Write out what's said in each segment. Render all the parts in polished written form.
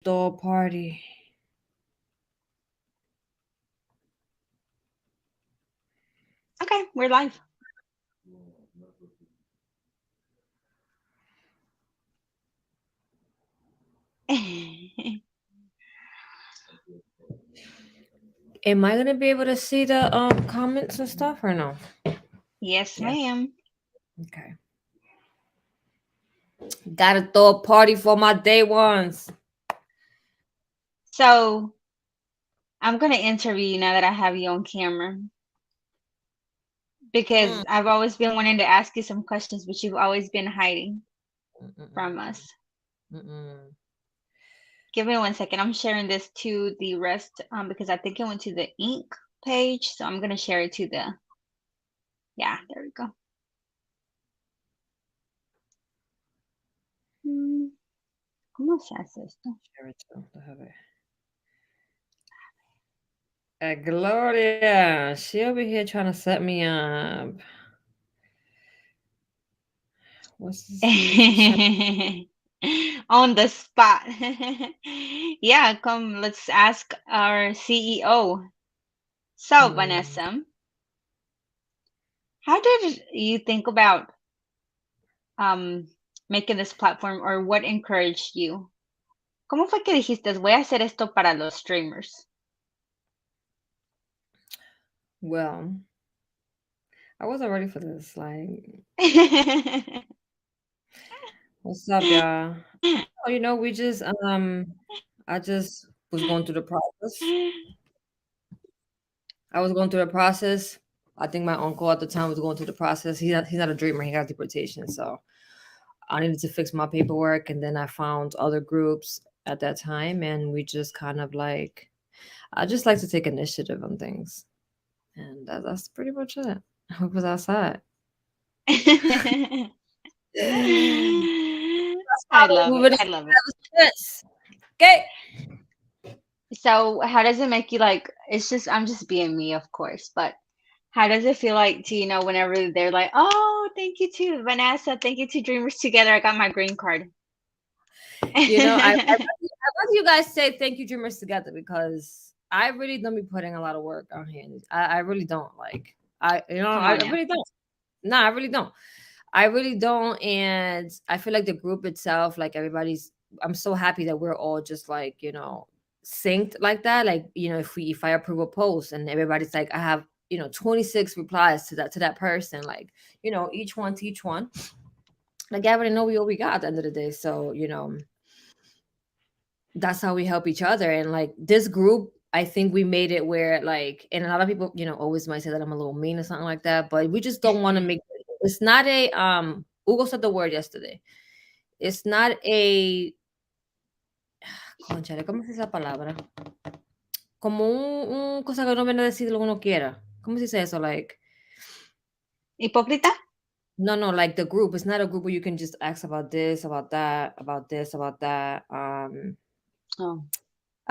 throw a party. Okay, we're live. Am I gonna be able to see the comments and stuff or no? Yes, Yes. ma'am. Okay. Gotta throw a party for my day ones. So I'm gonna interview you now that I have you on camera because Mm, I've always been wanting to ask you some questions, but you've always been hiding mm, mm, from mm, us. mm, mm. Give me 1 second. I'm sharing this to the rest because I think it went to the ink page, so I'm gonna share it to the. Yeah, there we go. Mm, ¿Cómo se hace esto? Share it too. Déjame ver. Gloria, she over here trying to set me up. What's the shop? On the spot. Yeah, come, let's ask our CEO. So, Hmm. Vanessa, how did you think about um, making this platform or what encouraged you? ¿Cómo fue que dijiste, voy a hacer esto para los streamers? Well, I wasn't ready for this. Like, what's up, y'all? Oh, we just I just was going through the process. I was going through the process. I think my uncle at the time was going through the process. He's not a dreamer. He got deportation, so I needed to fix my paperwork, and then I found other groups at that time, and we just kind of like I just like to take initiative on things, and that's pretty much it. I was outside. That's I how love we it. moving on I love it. ever since. Okay. So, how does it make you like? It's just, I'm just being me, of course, but how does it feel like to, whenever they're like, oh, thank you to Vanessa, thank you to Dreamers Together, I got my green card. I rather you guys say thank you, Dreamers Together, because I really don't be putting a lot of work on here. I really don't like. Come I on now. really don't. No, I really don't. I really don't, and I feel like the group itself, like everybody's. I'm so happy that we're all just like synced like that. Like if I approve a post and everybody's like, I have 26 replies to that person, like each one to each one. Like I already know what we got at the end of the day. So that's how we help each other. And like this group, I think we made it where like, and a lot of people always might say that I'm a little mean or something like that, but we just don't want to make it's not a Hugo said the word yesterday. It's not a conchale, ¿cómo se dice esa palabra? Como un cosa que uno viene a decir lo que uno quiera. ¿Cómo se dice eso? Like Hipócrita? no, like the group. It's not a group where you can just ask about this, about that, about this, about that. Oh.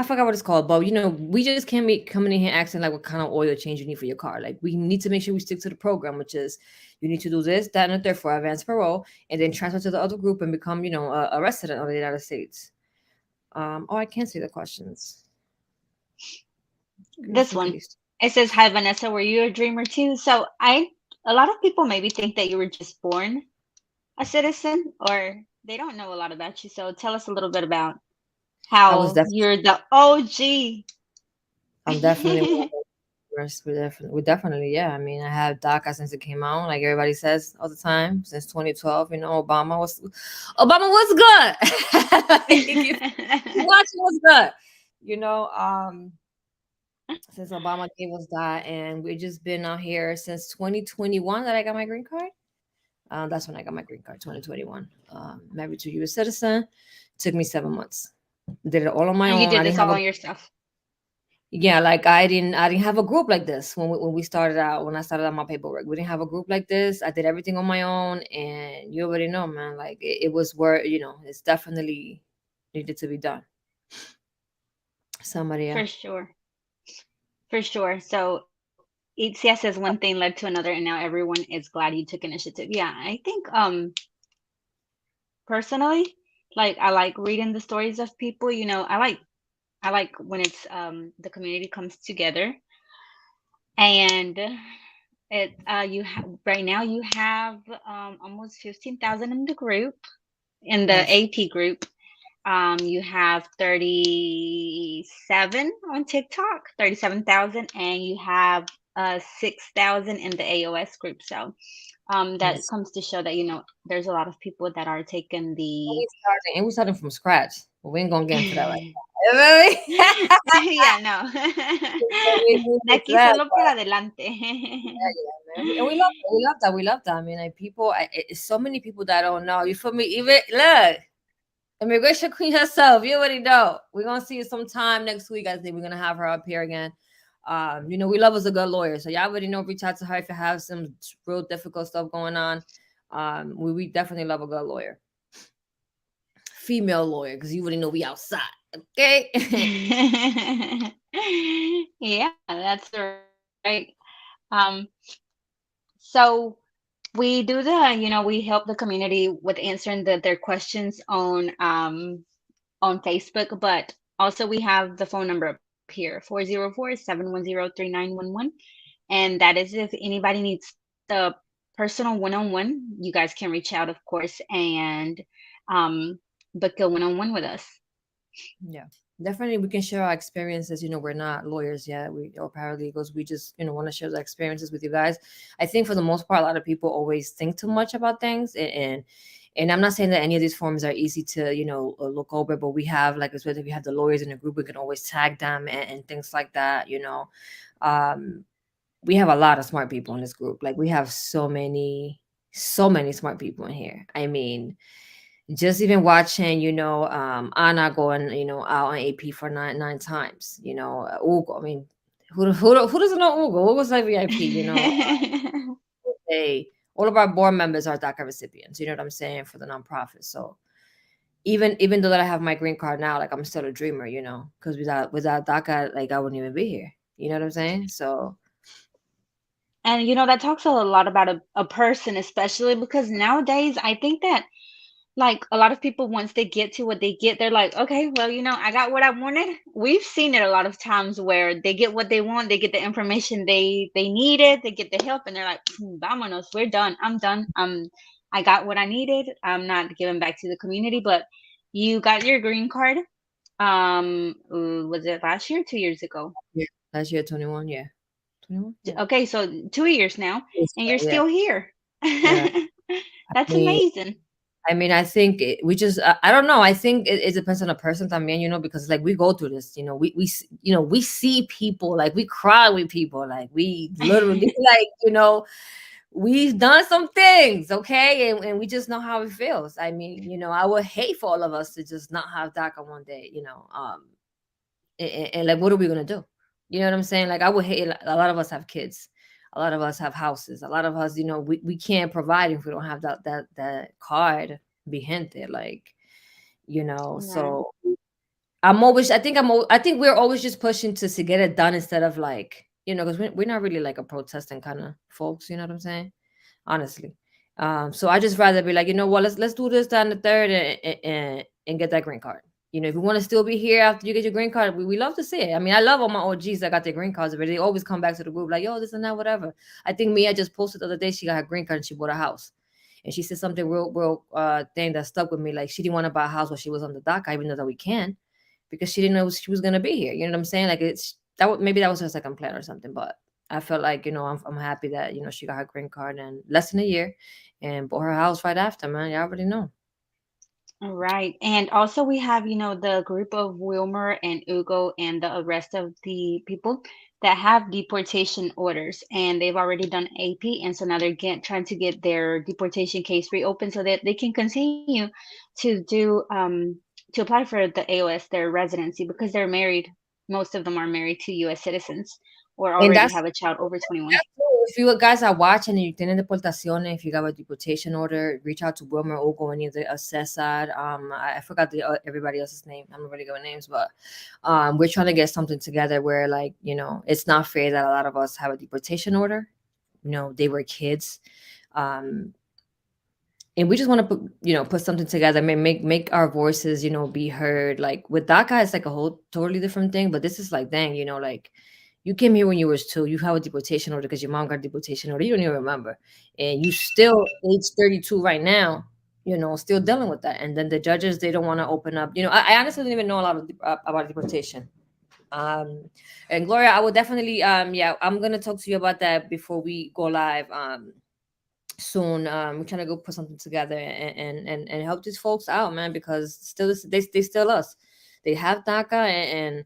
I forgot what it's called, but we just can't be coming in here asking like what kind of oil change you need for your car. Like we need to make sure we stick to the program, which is you need to do this, that, and the third for advance parole, and then transfer to the other group and become, a resident of the United States. Oh, I can't see the questions. This Just in one. case. It says, hi, Vanessa, were you a dreamer too? So, a lot of people maybe think that you were just born a citizen or they don't know a lot about you. So, tell us a little bit about I was how definitely, you're the OG. I'm definitely one of those first. We definitely, yeah. I mean, I have DACA since it came out, like everybody says all the time, since 2012. Obama was good. Like, if you watch it was good. You know, um, since Obama gave us that, and we've just been out here since 2021 that I got my green card. That's when I got my green card, 2021. Married to a U.S. citizen. Took me 7 months. Did it all on my And you own. did I didn't this have all a on yourself. Yeah, like I didn't have a group like this when we started out. When I started out my paperwork, we didn't have a group like this. I did everything on my own, and you already know, man. Like it was where it's definitely needed to be done. So For Maria, sure. For sure. So, Itzia says one thing led to another, and now everyone is glad you took initiative. Yeah, I think personally. Like I like reading the stories of people. I like when it's the community comes together, and right now you have almost 15,000 in the group, in the Yes. AP group. You have 37 on TikTok, 37,000, and you have 6,000 in the AOS group. So that Yes. comes to show that there's a lot of people that are taking the And we starting from scratch. But we ain't gonna get into that right now. You know what yeah, no. I mean? We De get to aquí that, solo but para adelante. yeah, man. And we love that. We love that. We love that. I mean, like people, it's so many people that don't know. You feel me? Even look, immigration queen herself. You already know. We're gonna see you sometime next week. I think we're gonna have her up here again. We love us a good lawyer, so y'all already know. Reach out to her if you have some real difficult stuff going on. We definitely love a good lawyer, female lawyer, because you already know we outside. Okay. Yeah, that's right. Um, so we do we help the community with answering their questions on Facebook, but also we have the phone number up here, 404-710-3911. And that is if anybody needs the personal one-on-one, you guys can reach out, of course, and book a one-on-one with us. Yeah, definitely. We can share our experiences. We're not lawyers yet. We or paralegals. We just want to share the experiences with you guys. I think for the most part, a lot of people always think too much about things, and I'm not saying that any of these forms are easy to look over, but we have, like, especially if we have the lawyers in the group, we can always tag them and things like that. Um, we have a lot of smart people in this group. Like we have so many smart people in here. I mean, just even watching, Anna going, out on AP for nine times, Ugo. I mean, who doesn't know Ugo? Ugo's like VIP, they all of our board members are DACA recipients, you know what I'm saying, for the nonprofit. So even though that I have my green card now, like I'm still a dreamer, because without DACA, like I wouldn't even be here. You know what I'm saying? So And that talks a lot about a person, especially because nowadays I think that like a lot of people, once they get to what they get, they're like, okay, well, I got what I wanted. We've seen it a lot of times where they get what they want, they get the information they needed, they get the help, and they're like, vámonos, we're done. I'm done. I got what I needed. I'm not giving back to the community. But you got your green card. Was it last year, 2 years ago? yeah, last year 21, yeah. 21? Yeah. Okay, so 2 years now, and you're Yeah. still here. Yeah. I That's mean, amazing. I think we just I don't know. I think it depends on the person también, because like we go through this, we see people, like we cry with people, like we literally like, we've done some things, okay, and we just know how it feels. I mean, I would hate for all of us to just not have DACA one day, and like what are we gonna do? You know what I'm saying? Like I would hate, a lot of us have kids, a lot of us have houses, a lot of us, we can't provide if we don't have that card vigente, like, Right. so I think we're always just pushing to get it done instead of like, because we're not really like a protesting kind of folks, you know what I'm saying? Honestly. So I just rather be like, let's do this, down the third, and get that green card. If you want to still be here after you get your green card, we love to see it. I mean, I love all my OGs that got their green cards already. They always come back to the group like, yo, this and that, whatever. I think Mia just posted the other day she got her green card and she bought a house. And she said something real thing that stuck with me. Like she didn't want to buy a house while she was on the dock, even though that we can, because she didn't know she was gonna be here. You know what I'm saying? Like maybe that was her second plan or something. But I felt like, I'm happy that, she got her green card in less than a year and bought her house right after, man. Y'all already know. Right. And also we have, the group of Wilmer and Ugo and the rest of the people that have deportation orders, and they've already done AP, and so now they're trying to get their deportation case reopened so that they can continue to do to apply for the AOS, their residency, because they're married. Most of them are married to US citizens or And already have a child over 21. if you guys are watching and you tienen deportaciones, if you got a deportation order, reach out to Wilmer, Ugo, any of the Cesar. I forgot everybody else's name. I'm not really good with names, but we're trying to get something together where, like, it's not fair that a lot of us have a deportation order. They were kids. Um, and we just want to put, put something together, make our voices, be heard. Like with DACA, it's like a whole totally different thing, but this is like, dang, like you came here when you was 2, you have a deportation order because your mom got a deportation order, you don't even remember, and you still age 32 right now, still dealing with that. And then the judges, they don't want to open up. I honestly didn't even know a lot of about deportation. um and Gloria, I will definitely, yeah, I'm gonna talk to you about that before we go live soon. We're trying to go put something together and help these folks out, man, because still they still us. They have DACA, and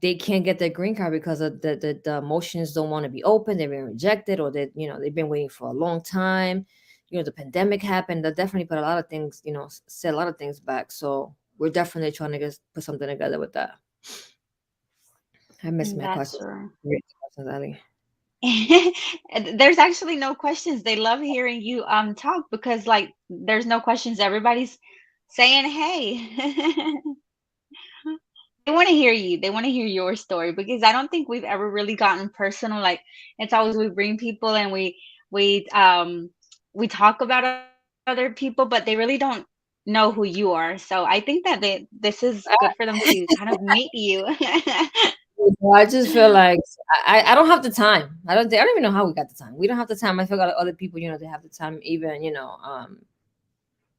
they can't get their green card because of the motions don't want to be open. They've been rejected, or that, they've been waiting for a long time. The pandemic happened. That definitely put a lot of things, set a lot of things back. So we're definitely trying to put something together with that. I miss my That's questions. true. Great questions, Ali. There's actually no questions. They love hearing you talk because like there's no questions. Everybody's saying hey. They want to hear you. They want to hear your story because I don't think we've ever really gotten personal. Like it's always we bring people and we talk about other people, but they really don't know who you are. So I think that this is good for them to kind of meet you. Well, I just feel like I don't have the time. I don't even know how we got the time. We don't have the time. I feel like other people, they have the time. Even,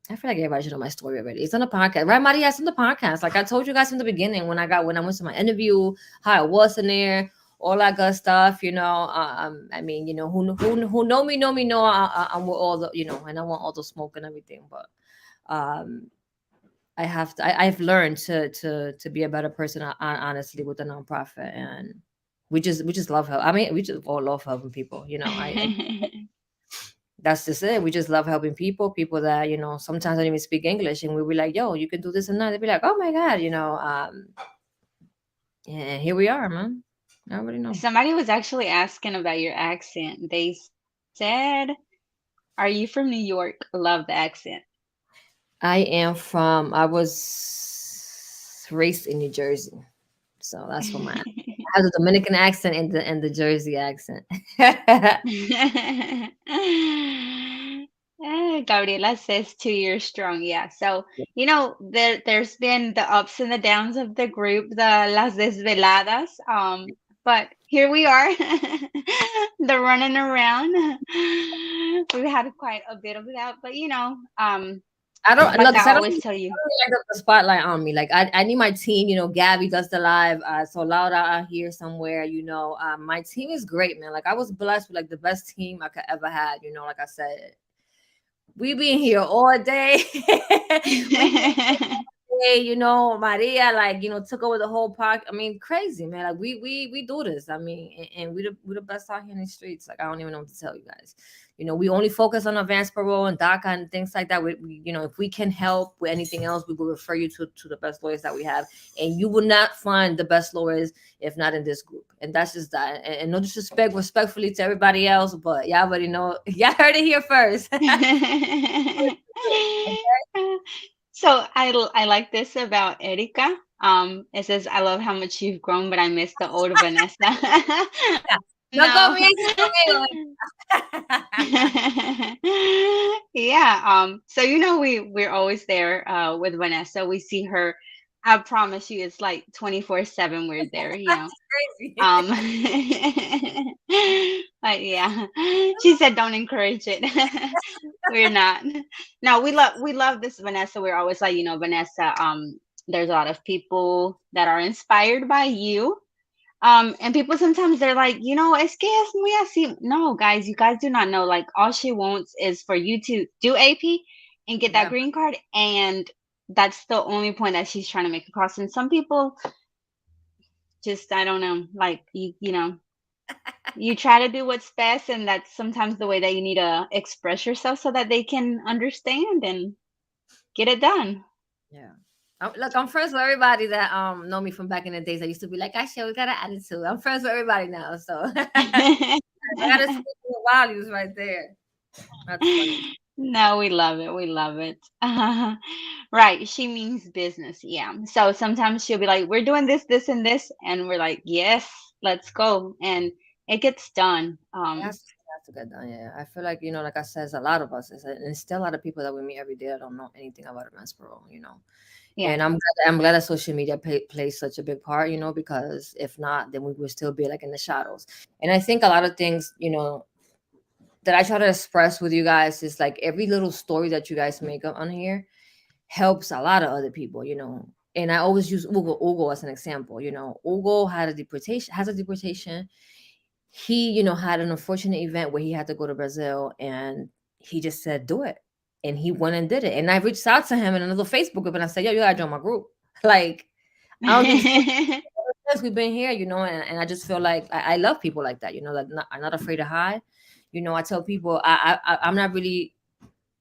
I feel like everybody should know my story already. It's on the podcast, right, Maria? It's on the podcast. Like I told you guys from the beginning when I went to my interview, how I was in there, all that good stuff. I mean, who know me know I'm with all the, and I want all the smoke and everything. But um, I've learned to be a better person, honestly, with the nonprofit. And we just love help. I mean, we just all love helping people. I That's just it. We just love helping people that, sometimes don't even speak English, and we were like, yo, you can do this and that. They'd be like, oh my God, and here we are, man. I already know. Somebody was actually asking about your accent. They said, "Are you from New York?" Love the accent. I was raised in New Jersey. So that's what I have the Dominican accent and the Jersey accent. Gabriela says 2 years strong. Yeah. So, there's been the ups and the downs of the group, the las desveladas. But here we are, the running around. We've had quite a bit of that, but I don't like look. I 'Cause I don't always tell you. really like the spotlight on me. Like I need my team. Gabby does the live. So Laura out here somewhere. My team is great, man. Like I was blessed with like the best team I could ever had. Like I said, we been here all day. we been day, Maria, like, took over the whole park. I mean, crazy, man. Like we do this. I mean, and we the best out here in the streets. Like I don't even know what to tell you guys. We only focus on advanced parole and DACA and things like that. If we can help with anything else, we will refer you to the best lawyers that we have. And you will not find the best lawyers if not in this group. And that's just that. And no disrespect, respectfully to everybody else, but y'all already know. Y'all heard it here first. So I like this about Erika. It says, "I love how much you've grown, but I miss the old Vanessa." No No. conmigo, conmigo. Yeah. So we're always there with Vanessa. We see her. I promise you, it's like 24/7. We're there. Crazy. Um, but yeah, she said don't encourage it. We're not. No, we love this Vanessa. We're always like, Vanessa, there's a lot of people that are inspired by you. And people sometimes they're like, es que es muy así. No, guys, you guys do not know. Like all she wants is for you to do AP and get that Yeah. green card, and that's the only point that she's trying to make across. And some people just I don't know, like you try to do what's best, and that's sometimes the way that you need to express yourself so that they can understand and get it done. Yeah. Look, I'm friends with everybody that know me from back in the days. I used to be like, "Asha, we got an attitude." I'm friends with everybody now, so I gotta speak the values right there. That's funny. No, we love it. We love it. Right. She means business. Yeah. So sometimes she'll be like, we're doing this, this, and this. And we're like, yes, let's go. And it gets done. Yes, to get done. Yeah, I feel like, like I said, it's a lot of us, and still a lot of people that we meet every day that don't know anything about advanced parole. Yeah, And I'm glad that social media plays such a big part, because if not, then we would still be like in the shadows. And I think a lot of things, that I try to express with you guys is like every little story that you guys make up on here helps a lot of other people. And I always use Ugo as an example. Ugo has a deportation. He, had an unfortunate event where he had to go to Brazil, and he just said, do it. And he went and did it. And I reached out to him in another Facebook group and I said, yo, you gotta join my group. Like, I don't think since we've been here, and I just feel like I love people like that, that are not afraid to hide. I tell people I'm not really,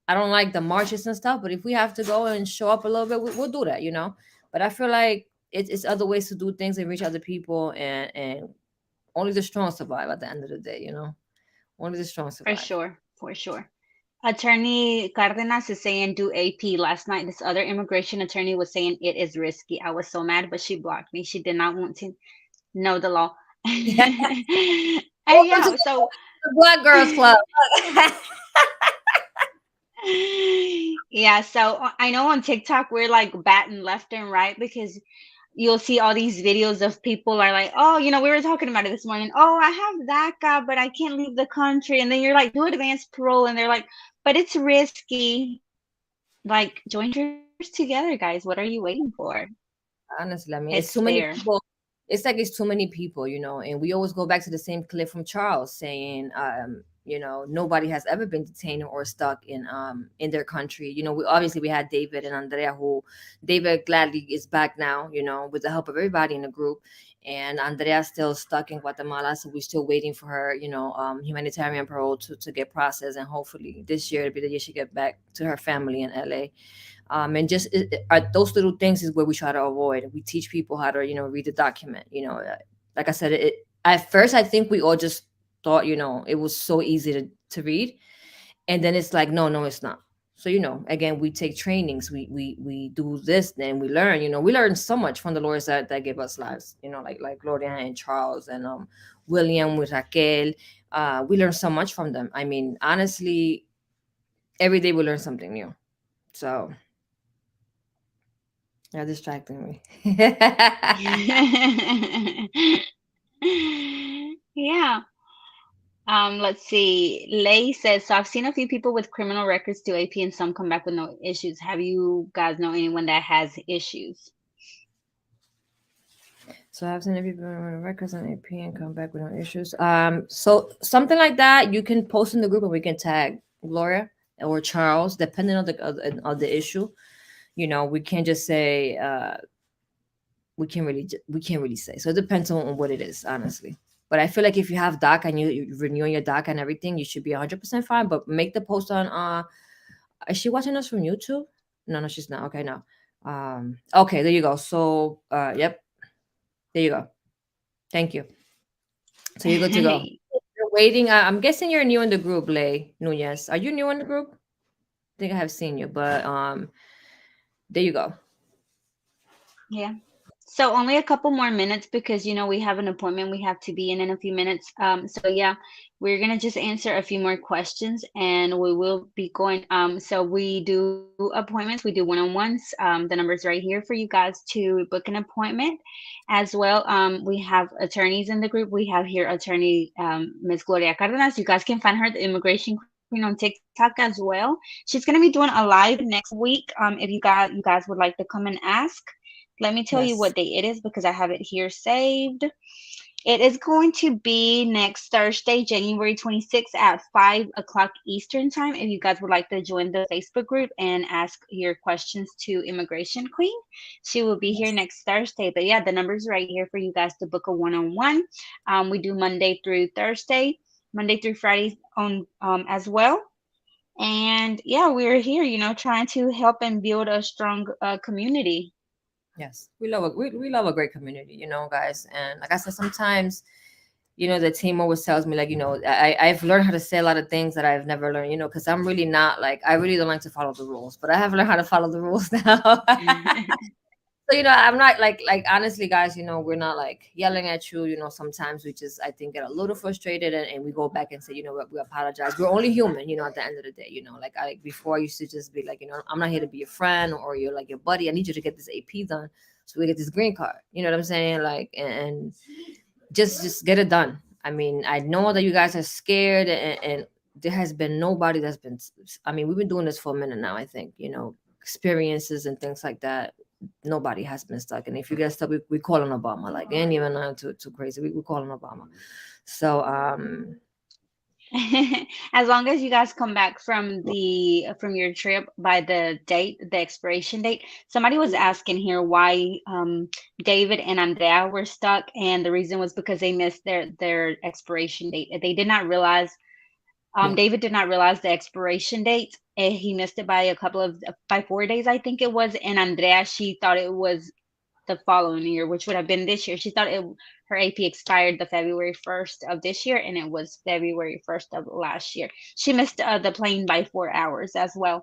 I don't like the marches and stuff, but if we have to go and show up a little bit, we'll do that. But I feel like it's other ways to do things and reach other people, and only the strong survive at the end of the day. Only the strong for survive. sure, for sure. Attorney Cardenas is saying do AP. Last night, this other immigration attorney was saying it is risky. I was so mad, but she blocked me. She did not want to know the law. And Welcome to yeah, so the Black Girls Club. yeah, so I know on TikTok we're like batting left and right because you'll see all these videos of people are like, oh, we were talking about it this morning. Oh, I have DACA, but I can't leave the country. And then you're like, do advanced parole. And they're like, but it's risky. Like, join Dreamers together, guys. What are you waiting for? Honestly, I mean, It's it's too many fair. people. It's like it's too many people, and we always go back to the same clip from Charles saying, nobody has ever been detained or stuck in their country. We had David and Andrea, who David gladly is back now, with the help of everybody in the group, and Andrea's still stuck in Guatemala, so we're still waiting for her, humanitarian parole to get processed, and hopefully this year will be the year she get back to her family in LA. And just those little things is where we try to avoid. We teach people how to read the document. Like I said, at first I think we all just thought it was so easy to read, and then it's like no, it's not. So again, we take trainings, we do this, then we learn so much from the lawyers that give us lives, like Gloria and Charles and William with Raquel. We learn so much from them. I mean, honestly, every day we learn something new. So you're distracting me. Yeah. Let's see. Lay says, so I've seen a few people with criminal records do AP and some come back with no issues. Have you guys know anyone that has issues? So I've seen people with records on AP and come back with no issues. So something like that, you can post in the group and we can tag Gloria or Charles, depending on the issue. We can't just say we can't really say. So it depends on what it is, honestly. But I feel like if you have DACA and you renew your DACA and everything, you should be 100% fine. But make the post on. Is she watching us from YouTube? No, she's not. Okay, no. Okay, there you go. So, yep, there you go. Thank you. So you're good to go. You're waiting. I'm guessing you're new in the group, Lay Nunez. Are you new in the group? I think I have seen you, but there you go. Yeah. So only a couple more minutes because we have an appointment we have to be in a few minutes. So yeah, we're gonna just answer a few more questions and we will be going. So we do appointments, we do one-on-ones. The number's right here for you guys to book an appointment as well. We have attorneys in the group. We have here attorney Ms. Gloria Cardenas. You guys can find her, the immigration queen, on TikTok as well. She's gonna be doing a live next week. If you guys would like to come and ask. Let me tell you Yes. what day it is because I have it here saved. It is going to be next Thursday, January 26th at 5 o'clock Eastern Time. If you guys would like to join the Facebook group and ask your questions to Immigration Queen, she will be here Yes. next Thursday. But yeah, the number's right here for you guys to book a one-on-one. We do Monday through Thursday, Monday through Friday on as well. And yeah, we're here, trying to help and build a strong community. Yes. We love a great community, guys. And like I said, sometimes the team always tells me, like, I've learned how to say a lot of things that I've never learned, because I'm really not like, I really don't like to follow the rules, but I have learned how to follow the rules now. So I'm not like honestly, guys. We're not like yelling at you. Sometimes we just I think get a little frustrated, and we go back and say, what, we apologize. We're only human. At the end of the day, like before I used to just be like, I'm not here to be your friend or you're like your buddy. I need you to get this AP done so we get this green card. You know what I'm saying? Like and just get it done. I mean, I know that you guys are scared, and there has been nobody that's been. I mean, we've been doing this for a minute now. I think experiences and things like that. Nobody has been stuck, and if you get stuck, we call on Obama. Like, ain't even too crazy. We call on Obama. So As long as you guys come back from your trip by the expiration date. Somebody was asking here why David and Andrea were stuck, and the reason was because they missed their expiration date. They did not realize. yeah, David did not realize the expiration date. He missed it by by 4 days, I think it was. And Andrea, she thought it was the following year, which would have been this year. She thought her AP expired the February 1st of this year, and it was February 1st of last year. She missed the plane by 4 hours as well.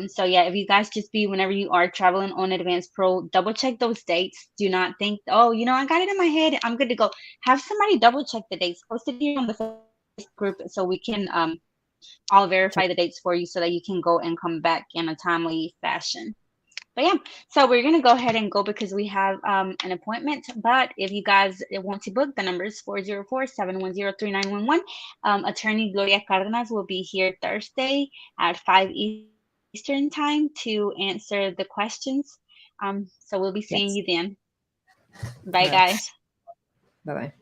So yeah, if you guys just be whenever you are traveling on Advanced Pro, double check those dates. Do not think, oh, I got it in my head, I'm good to go. Have somebody double check the dates. Post it here on the Facebook group so we can all verify the dates for you so that you can go and come back in a timely fashion. But yeah, so we're gonna go ahead and go because we have an appointment. But if you guys want to book, the number is 404-710-3911. Attorney Gloria Cardenas will be here Thursday at 5 Eastern time to answer the questions. So we'll be seeing you yes, then. Bye, all right, guys. bye bye.